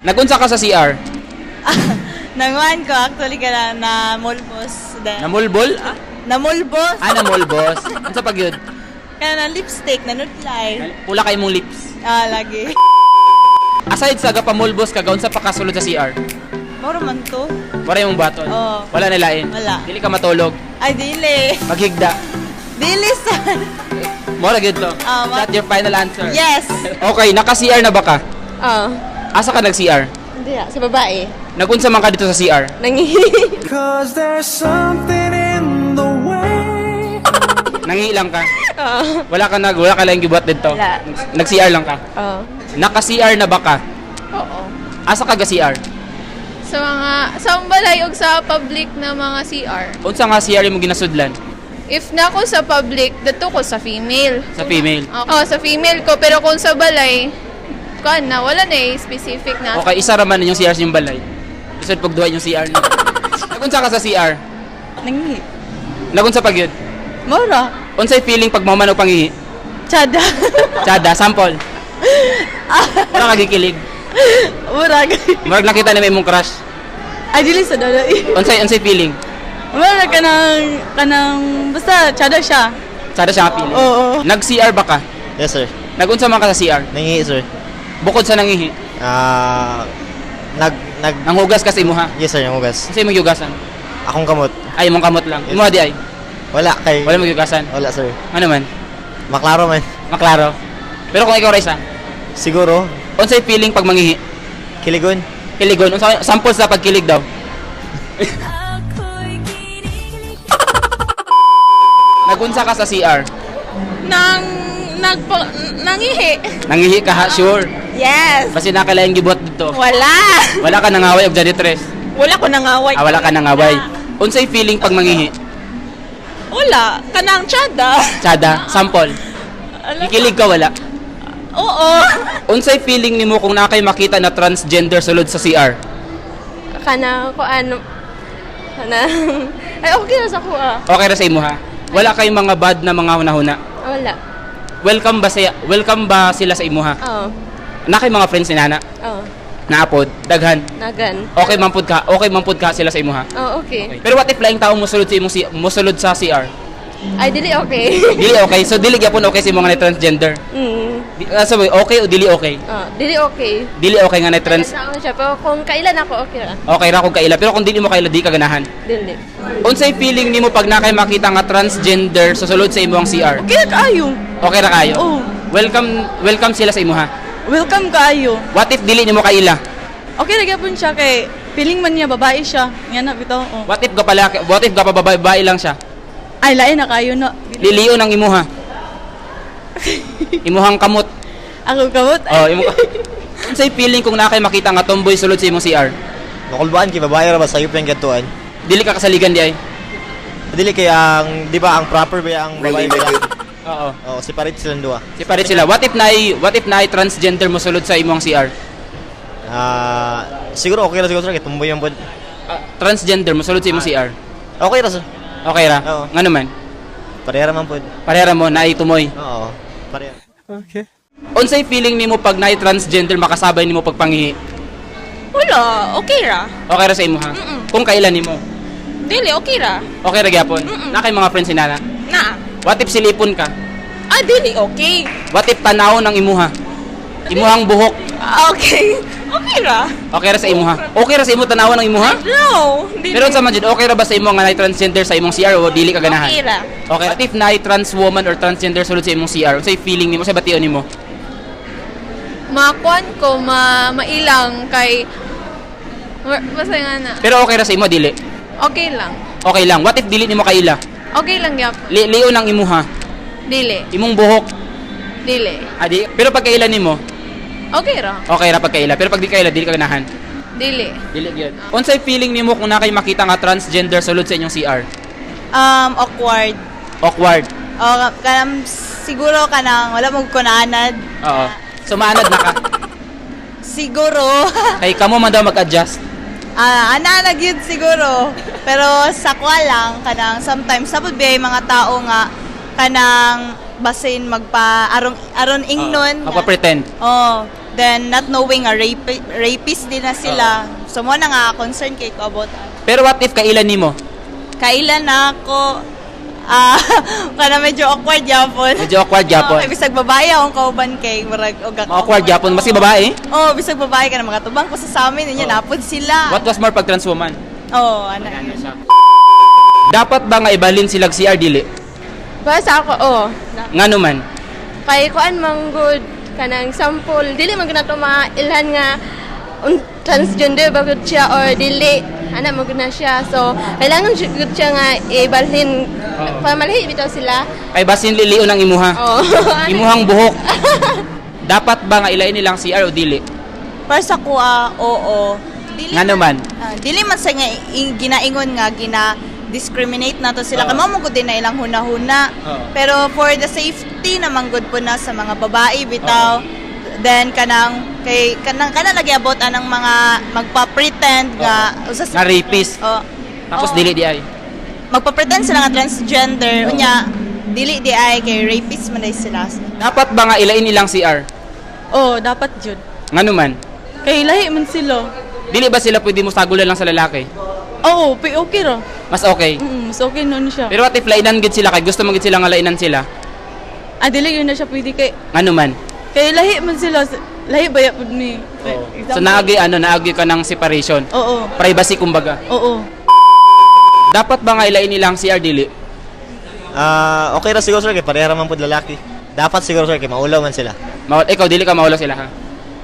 Nagunsa ka sa CR? Nanguan ko actually ka na mulbos. Namulbol? Namulbos? Namulbos. Ano sa pagyud? Kaya na lipstick, na nutlay. Pula kay mong lips. Lagi. Aside sa gapamulbos ka, gaon sa pakasulod sa CR? Moro man to. Wala yung baton? Oo. Wala nilain? Wala. Dili ka matulog? Ay, dili. Maghigda? Dili sa... Mora gid to. Ah, Is that your final answer? Yes. Okay, naka-CR na ba ka? Oo. Asa ka nag-CR? Hindi sa babae. Nagunsa man ka dito sa CR? Nangihi. Cause there's something in the way. Nangiilang ka? Oo. Wala ka lang gibuhat dito? Wala. Nag-CR lang ka? Oo. Naka-CR na ba ka? Oo. Asa ka ga-CR? Sa balay og sa public na mga CR. Unsa nga CR mo ginasudlan? If na ko sa public, dato ko sa female. Sa female? Oo, sa female ko. Pero kung sa balay, kuan na, wala na specific na. Okay, isa raman yung CR sa yung balay. Isod pagduhay yung CR na. Nagunsa ka sa CR? Nangihi. Nagunsa pag yun? Mora. Unsay feeling pag mamanog pangihi? Chada. Tsada, sample. Wala kagikilig. Murag. Marag nakita na may mong crush. Ay, dili sa dala. Unsay feeling? Mura kanang, basta chada siya. Tsada siya nga feeling. Oo. Nag-CR ba ka? Yes, sir. Nagunsa man ka sa CR? Nangihi, sir. Bukod sa nangihi, nanghugas ka sa imuha. Yes, sir, yung hugas. Unsay mong yugasan? Akong kamot. Ay, mong kamot lang. Imuha di ay. Wala kay... Wala mong yugasan. Wala, sir. Ano man? Maklaro man. Maklaro. Pero kung ikaw Raisa, Siguro, unsay feeling pag mangihi? kiligon. Kiligon. Unsa samples sa pagkilig daw? Nagunsa ka sa CR? Nangihi. Nangihi ka ha, sure. Yes. Basi nakalaing gibuhat dito. Wala. Wala ka nangaway og janitress. Wala ko nangaway. Wala ka nangaway. Unsay feeling pag mangihi? Wala. Kanang chada. Tsada, sample. Ikilig ka wala. Oo. Unsay feeling nimo kung nakay makita na transgender sulod sa CR? Kana ko ano. Kana. Ay okay na sa ko Okay ra sa imo ha? Wala kay mga bad na mga hunahuna. Wala. Welcome ba sila sa imo ha? Oo. Nakay mga friends ni nana. Oo. Naapod, daghan. Nagan. Okay man pud ka sila sa imo ha? Oo, okay. Pero what if laing tao mosulod sa imong mosulod sa CR? Ay dili okay. Dili okay. So dili gyapon okay sa imong nga na transgender. Sabi, okay o dili okay? Dili okay. Dili okay nga na trans. Nagkasama siya pero kung kailan ako okay ra. Okay ra kung kaila, pero kung dili mo kaila di ka ganahan. Dili. Unsay feeling nimo pag nakay makita nga transgender sa sulod sa imong CR? Kaya kaayo. Okay ra kayo? Oo. Welcome sila sa imo ha. Welcome kaayo. What if dili nimo kaila? Okay na gyapon siya kay feeling man niya babae siya. Yan na bitaw. Oh. What if babae lang siya? Ay lain na kayo na. Liliyo ng imuha. Imuhang kamot. Ako kamot. Oh, unsay feeling kung nakay makita nga tomboy sulod sa imong CR? Makulbaan kay babae ra ba sa yung gatuan? Dili ka kasaligan di ay. Dili kay ang, di ba, ang proper ba ang babae ba? Oo. Oh, separate silang duha. Separate sila. What if naay transgender mo sulod sa imong CR? Siguro okay ra siguro sir kay tumboy yung pod. Transgender mo sulod sa imong CR. Okay ra sir. Okay ra? Oo. Nga naman. Parehara man pod. Parehara mo naay tumoy. Oo. Pareha. Unsay feeling nimo pag naay transgender makasabay nimo pagpangihi? Wala. Okay ra. Okay ra sa imo ha? Kung kailan nimo? Dili okay ra. Okay ra gyapon. Nakay mga friends ni nana. Na. What if silipon ka? Dili okay. What if tanaw ng imuha? Imuhang buhok. Okay. Okay ra. Okay ra sa imuha? Okay ra sa imo tanawan ng imuha? No. Dili. Pero sa manjud okay ra ba sa imo nga naay transgender sa imong CR o dili ka ganahan? Okay ra. Okay. What if naay trans woman or transgender sulod sa imong CR? Unsay feeling nimo? Unsay bation nimo? Makuan ko, mailang kay... Basta nga na. Pero okay ra sa imo dili? Okay lang. Okay lang. What if dili nimo kaila? Okay lang yap. Liyo ng imuha. Dili. Imong buhok. Dili. Adi. Pero pag kaila nimo, Okay ra. okay ra pag kaila. Pero pag di kaila, dili ka ganahan. Dili. Dili gyud. Unsay feeling nimo kung nakay makita nga transgender sulod sa inyong CR? Awkward. Awkward. Siguro kanang wala mong kunanad. Oo. Sumanad na ka. Siguro. Kay kamo man daw mag-adjust. Ana gyud siguro. Pero sa kwa lang kanang sometimes sabod biyay mga tao nga kanang basin magpa aron ingnon. Magpa-pretend. Oh. Then, not knowing nga rapist din na sila. So, mo na nga concern kay ko about Pero what if kailan nimo? kailan na ako, kana medyo awkward yapon. Medyo awkward yapon. Okay, bisag babae akong kauban kay murag og Awkward yapon, maski babae. Oh, bisag babae ka na mga tubang ko sa amin niya napod sila. What was more pag trans woman? Oh, ana. Dapat ba nga ibalin sila CR dili? Basta ako, Ngano man? kay kuan man good kanang sample dili man ganato mailhan nga transgender ba gud siya or dili ana mo gud na siya, so kailangan gud siya nga ibalhin pamalahi bitaw sila. Kay basin lilion ang imuha. Imuhang buhok. Dapat ba nga ilain nilang CR o dili? Para sa kuha, oo. Dili Ngano man? dili man sa nga ginaingon nga discriminate na to sila. Kamo mo gud din na ilang hunahuna. Pero for the safety naman gud po na sa mga babae bitaw. Then kanang nagyabot anang mga magpa-pretend nga usas Nga rapist. Tapos Oo. dili di ay. Magpa-pretend sila nga transgender. Unya dili di ay kay rapist man day sila. Dapat ba nga ilain nilang CR? Oh, dapat jud. Ngano man? Kay lahi man sila. Dili ba sila pwede mo sagulan lang sa lalaki? Oo, okay ra. Mas okay. Mas okay nun siya. Pero what if lainan gid sila kay gusto mo gid sila nga lainan sila? Dili yun na siya pwede kay Ngano man? kay lahi man sila. Lahi baya pud ni. So naagi ka ng separation. Oo. Privacy kumbaga. Oo. Dapat ba nga ilain nilang CR dili? Okay ra siguro sir kay pareha man pud lalaki. Dapat siguro sir kay maulaw man sila. Ikaw dili ka maulaw sila ha.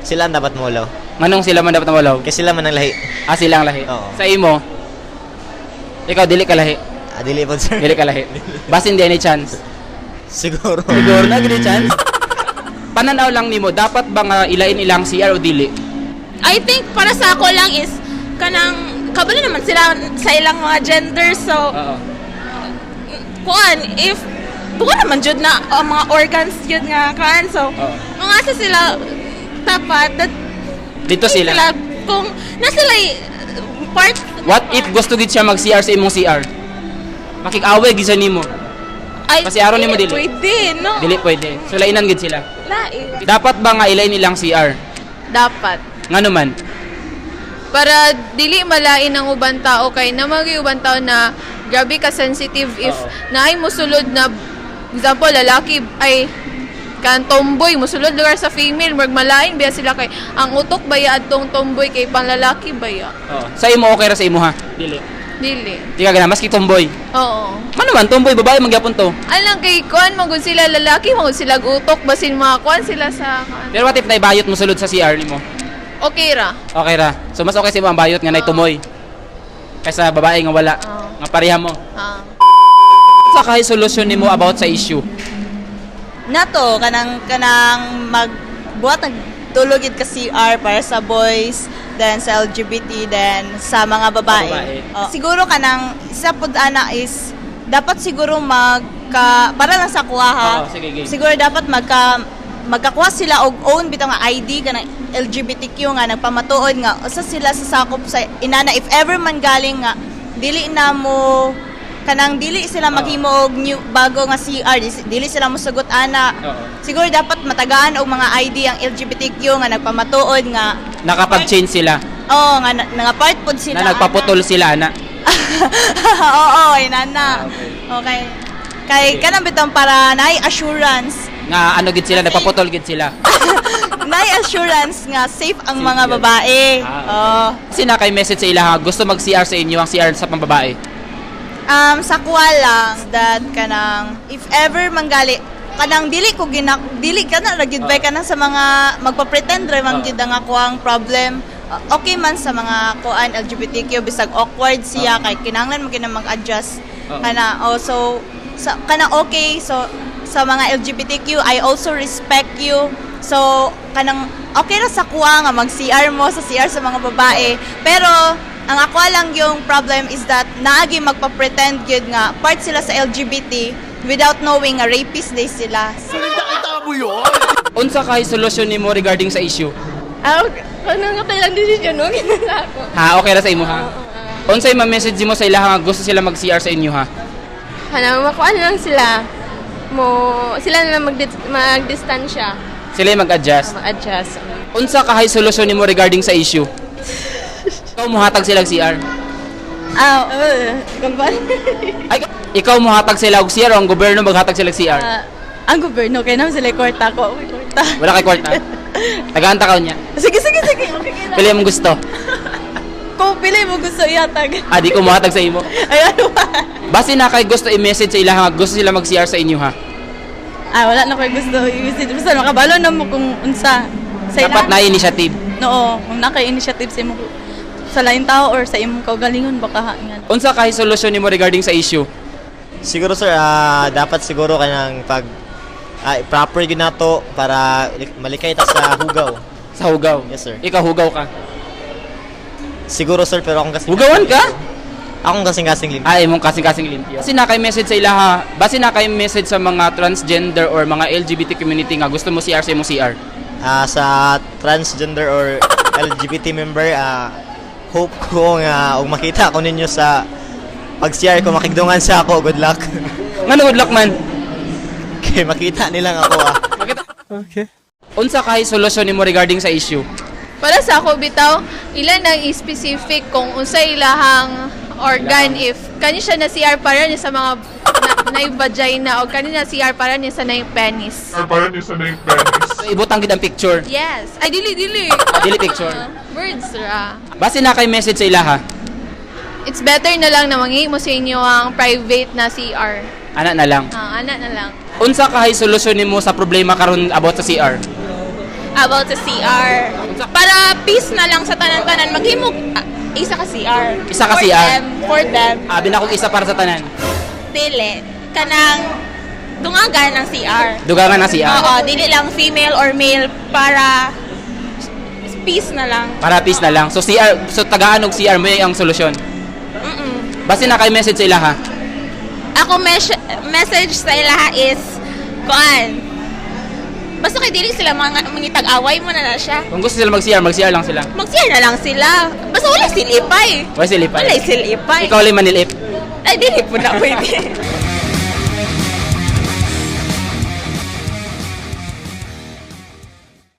Sila ang dapat maulaw. Nganong sila man dapat maulaw? Kay sila man ang lahi. Sila ang lahi. Oo. Sa imo. Ikaw dili ka lahi. Dili po sir. Dili ka lahi. Basin di any chance. Siguro. Siguro na gini chance. Pananaw lang nimo, dapat ba nga ilain ilang CR o dili? I think para sa ako lang is kanang kabalo naman sila sa ilang mga gender, so Oo. kuan if buko naman jud na mga organs jud nga kan, so mga asa sila dapat that Dito sila. kung nasa sila part. What if gusto gid siya mag-CR sa imong CR? Makik-away gid sa nimo. Ay, Kasi aron nimo dili. pwede no Dili pwede. So lainan gid sila. Lain. Dapat ba nga ilain nilang CR? Dapat. Ngano man? Para dili malain ang ubang tao kay na mga ubang tao na grabe ka sensitive if naay mosulod na example lalaki ay kan tomboy mosulod lugar sa female malain biya sila kay ang utok baya adtong tomboy kay panlalaki baya. Sa imo okay ra sa imo ha? Dili. Dili. Di ka gana maski tomboy. Oo. Ano man tomboy babae magyapon to. Alang kay kuan magud sila lalaki magud sila utok basin mga kuan sila sa kuan. Pero what if naibayot mo sulod sa CR nimo? Okay ra. Okay ra. So mas okay sa imo ang bayot nga nay tumoy. Kaysa babae nga wala. Nga pareha mo. Sa kay solusyon nimo about sa issue? Nato kanang magbuhat nagtulogid ka CR para sa boys, then sa LGBT, then sa mga babae. Siguro kanang isa pud ana is dapat siguro para lang sa kuha ha. Sige, game. Siguro dapat magkakuha sila og own bitaw nga ID kanang LGBTQ nga nagpamatuod nga usa sila sa sakop sa inana if ever man galing nga dili na mo kanang dili sila maghimo og new bago nga CR, dili sila mosugot ana. Siguro dapat matagaan og mga ID ang LGBTQ nga nagpamatuod nga Nakapag-change sila. nga part pod sila. Na nagpaputol sila na. Oo, inana. Okay. Kay kanang bitong para naay assurance. Nga ano gid sila nagpaputol gid sila. Naay assurance nga safe ang mga babae. Kasi na kay message sa ila gusto mag-CR sa inyo ang CR sa pambabae. Sa kuha lang that kanang if ever manggali kanang dili ka na gyud bay kanang sa mga magpa-pretend ra man gyud ang ako ang problem. Okay man sa mga kuan LGBTQ bisag awkward siya kay kinahanglan mo kinang mag-adjust kana also kana okay so sa mga LGBTQ I also respect you. So kanang okay ra sa kuha nga mag-CR mo sa CR sa mga babae pero ang ako lang yung problem is that naagi magpa-pretend gyud nga part sila sa LGBT without knowing nga rapist day sila. Unsa kay solusyon nimo regarding sa issue? Kanang kailang decision no ginala ko. Okay ra sa imo ha? Unsay ma-message mo sa ila nga gusto sila mag-CR sa inyo ha? Kanang makuan lang sila. Sila na lang magdistansya. Sila yung mag-adjust. Mag-adjust. Unsa ka hay solusyon nimo regarding sa issue? Ikaw muhatag sila og CR. Gambar. Ay, ikaw muhatag sila og CR o ang gobyerno maghatag sila og CR? Ang gobyerno, kaya naman sila kwarta ko. May kwarta. Wala kay kwarta. Tagaan takaw niya. Sige. Okay na. Pili mo gusto. Kung pili mo gusto ihatag. Di ko muhatag sa imo. Ay, ano ba? Base na kay gusto i-message sa ilaha, gusto sila mag-CR sa inyo ha. Wala na ko'y gusto i-visit. Basta makabalo na mo kung unsa. Sa Dapat na initiative. Oo, kung naka-initiative sa imong sa lain tao or sa imong kaugalingon baka nga. Unsa ka hay solusyon nimo regarding sa issue? Siguro sir, dapat siguro kanang pag proper gyud nato para malikay ta sa hugaw. Sa hugaw. Yes, sir. Ikaw hugaw ka. Siguro sir, pero akong kasing Hugawan ka? Akong kasing limpo. Ay, mong kasing-kasing limpyo. Base na kay message sa ilaha, base na kay message sa mga transgender or mga LGBT community nga gusto mo CR sa imong CR. Sa transgender or LGBT member, hope ko nga og makita ko ninyo sa pag-share ko makigdungan sa ako. Good luck. Ngano good luck man? Kay makita nilang ako Okay. Unsa ka hay solusyon nimo regarding sa issue? Para sa ako bitaw, ilan ang specific kung unsa ilahang organ if kani siya na CR para niya sa mga na vagina o kani na CR para niya sa na penis. So, ibutang gid ang picture. Yes. Ay dili. Dili picture. Words ra. Base na kay message sa ilaha. It's better na lang na mangi mo sa inyo ang private na CR. Ana na lang. Ana na lang. Unsa ka hay solusyon nimo sa problema karon about sa CR? About sa CR. Para peace na lang sa tanan-tanan, maghimog isa ka CR. Isa ka For CR. For them. Binakog isa para sa tanan. Dili. Kanang dungagan ng CR. Dugangan na CR. Oo, dili lang female or male para peace na lang. Para peace na lang. So tagaan og CR mo ang solusyon. Base na kay message sa ilaha. Ako message sa ilaha is kuan. Basta kay dili sila mangitag-away mo na siya. Kung gusto sila mag-CR lang sila. Mag-share na lang sila. Basta wala silipay. Wala sila ipay. Wala silipay. Ikaw lang manilip. Ay, dili po na pwede.